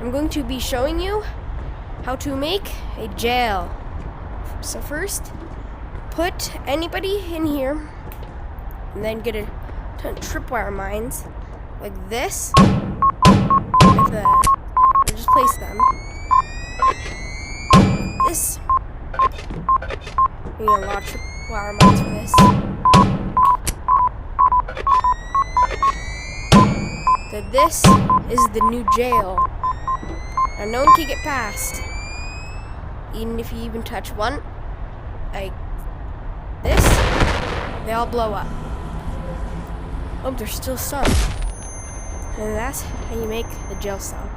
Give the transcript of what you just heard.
I'm going to be showing you how to make a jail. So first, put anybody in here, and then get a ton of tripwire mines like this. Just place them. This. We need a lot of tripwire mines for this. So this is the new jail. Now no one can get past. Even if you even touch one, like this, they all blow up. Oh, there's still some. And that's how you make a jail cell.